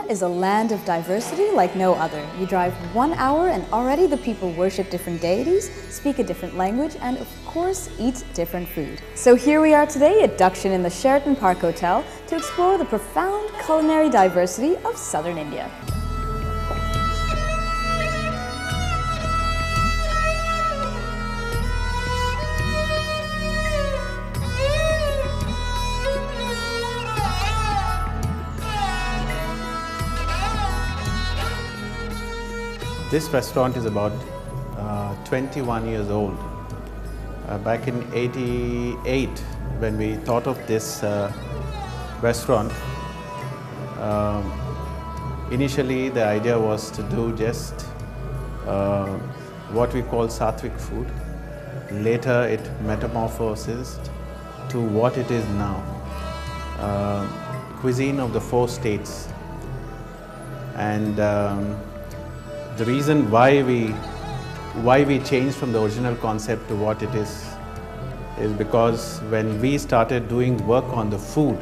is a land of diversity like no other. You drive 1 hour and already the people worship different deities, speak a different language, and of course eat different food. So here we are today at Dakshin in the Sheraton Park Hotel to explore the profound culinary diversity of southern India. This restaurant is about 21 years old. Back in '88, when we thought of this restaurant, initially the idea was to do just what we call Sattvic food. Later it metamorphosed to what it is now, cuisine of the 4 states. And the reason why we changed from the original concept to what it is because when we started doing work on the food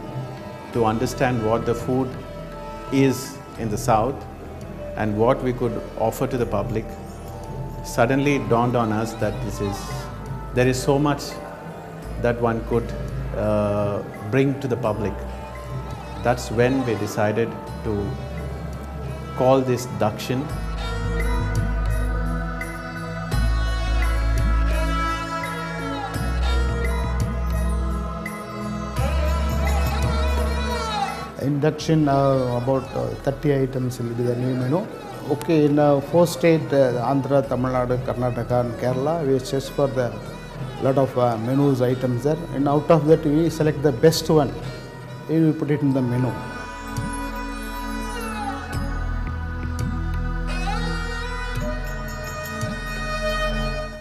to understand what the food is in the south and what we could offer to the public, suddenly it dawned on us that there is so much that one could bring to the public. That's when we decided to call this Dakshin. In Dakshin, about 30 items will be the new menu. Okay, in 4 states, Andhra, Tamil Nadu, Karnataka and Kerala, we search for the lot of menus items there, and out of that we select the best one, we will put it in the menu.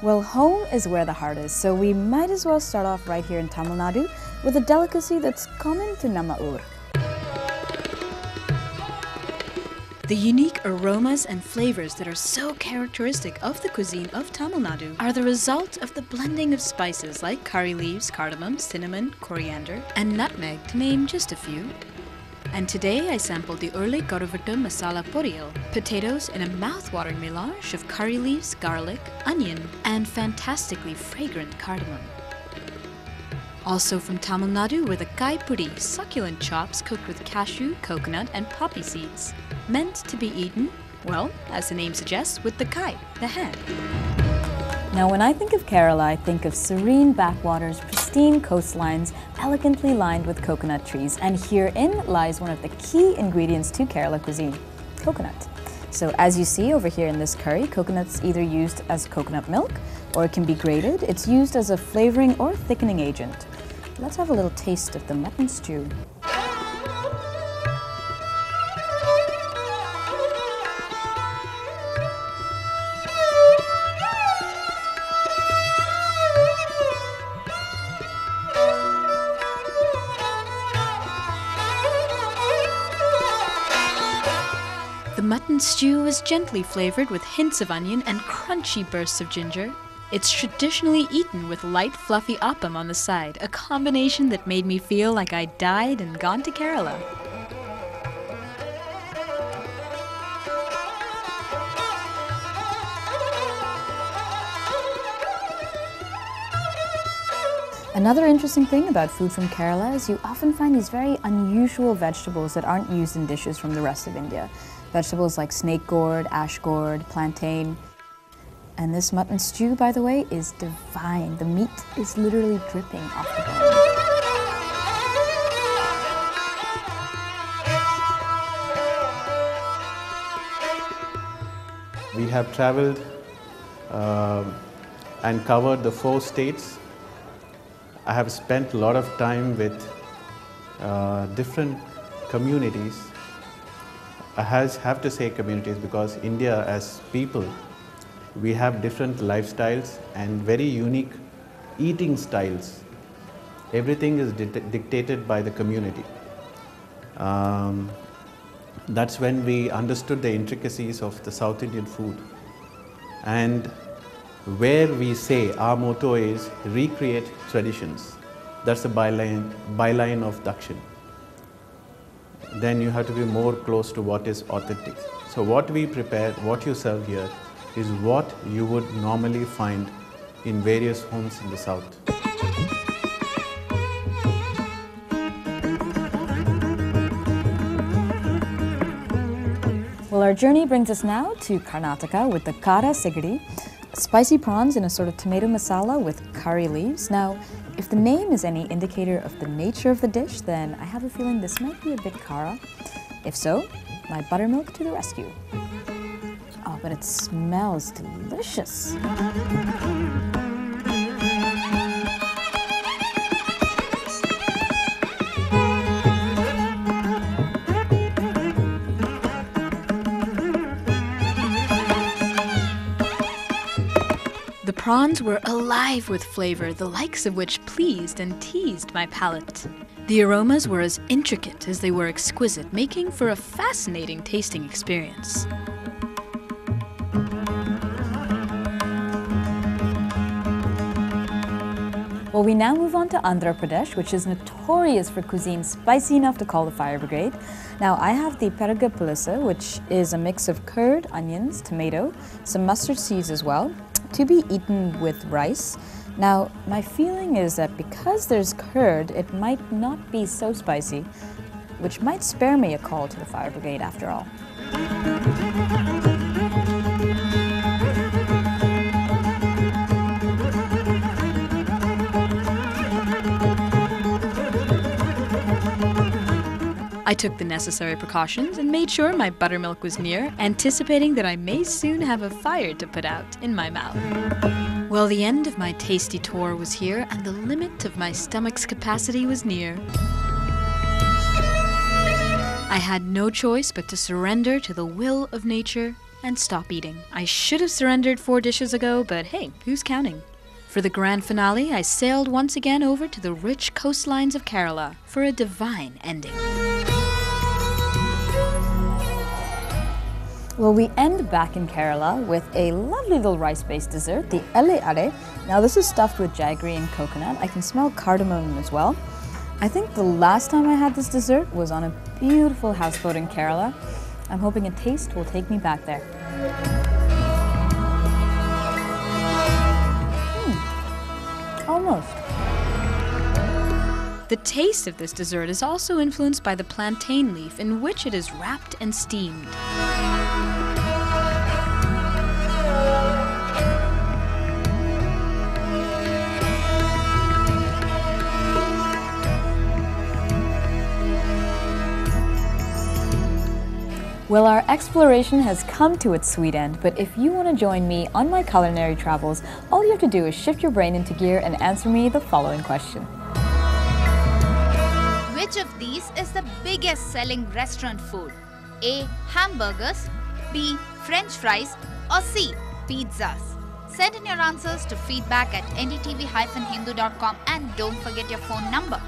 Well, home is where the heart is, so we might as well start off right here in Tamil Nadu with a delicacy that's common to Namma Oor. The unique aromas and flavors that are so characteristic of the cuisine of Tamil Nadu are the result of the blending of spices like curry leaves, cardamom, cinnamon, coriander, and nutmeg, to name just a few. And today I sampled the Urle Koravittu Masala Poriyal, potatoes in a mouth-watering melange of curry leaves, garlic, onion, and fantastically fragrant cardamom. Also from Tamil Nadu were the Kai Pudi, succulent chops cooked with cashew, coconut, and poppy seeds, meant to be eaten, well, as the name suggests, with the kai, the hand. Now, when I think of Kerala, I think of serene backwaters, pristine coastlines, elegantly lined with coconut trees, and herein lies one of the key ingredients to Kerala cuisine, coconut. So as you see over here in this curry, coconut's either used as coconut milk, or it can be grated. It's used as a flavoring or thickening agent. Let's have a little taste of the mutton stew. The mutton stew is gently flavored with hints of onion and crunchy bursts of ginger. It's traditionally eaten with light, fluffy appam on the side, a combination that made me feel like I died and gone to Kerala. Another interesting thing about food from Kerala is you often find these very unusual vegetables that aren't used in dishes from the rest of India. Vegetables like snake gourd, ash gourd, plantain. And this mutton stew, by the way, is divine. The meat is literally dripping off the bone. We have traveled and covered the 4 states. I have spent a lot of time with different communities. I have to say communities because India as people, we have different lifestyles and very unique eating styles. Everything is dictated by the community. That's when we understood the intricacies of the South Indian food. And where we say our motto is recreate traditions. That's the byline of Dakshin. then you have to be more close to what is authentic. So what we prepare, what you serve here, is what you would normally find in various homes in the south. Well, our journey brings us now to Karnataka with the kara sigiri, spicy prawns in a sort of tomato masala with curry leaves. Now, if the name is any indicator of the nature of the dish, then I have a feeling this might be a bit kara. If so, my buttermilk to the rescue. Oh, but it smells delicious. The prawns were alive with flavor, the likes of which pleased and teased my palate. The aromas were as intricate as they were exquisite, making for a fascinating tasting experience. Well, we now move on to Andhra Pradesh, which is notorious for cuisine spicy enough to call the fire brigade. Now, I have the perga pulisa, which is a mix of curd, onions, tomato, some mustard seeds as well, to be eaten with rice. Now, my feeling is that because there's curd, it might not be so spicy, which might spare me a call to the fire brigade after all. I took the necessary precautions and made sure my buttermilk was near, anticipating that I may soon have a fire to put out in my mouth. Well, the end of my tasty tour was here, and the limit of my stomach's capacity was near. I had no choice but to surrender to the will of nature and stop eating. I should have surrendered 4 dishes ago, but hey, who's counting? For the grand finale, I sailed once again over to the rich coastlines of Kerala for a divine ending. Well, we end back in Kerala with a lovely little rice-based dessert, the elle are. Now, this is stuffed with jaggery and coconut. I can smell cardamom as well. I think the last time I had this dessert was on a beautiful houseboat in Kerala. I'm hoping a taste will take me back there. Almost. The taste of this dessert is also influenced by the plantain leaf in which it is wrapped and steamed. Well, our exploration has come to its sweet end, but if you want to join me on my culinary travels, all you have to do is shift your brain into gear and answer me the following question. Which of these is the biggest selling restaurant food? A. Hamburgers, B. French fries, or C. Pizzas? Send in your answers to feedback@ndtv-hindu.com and don't forget your phone number.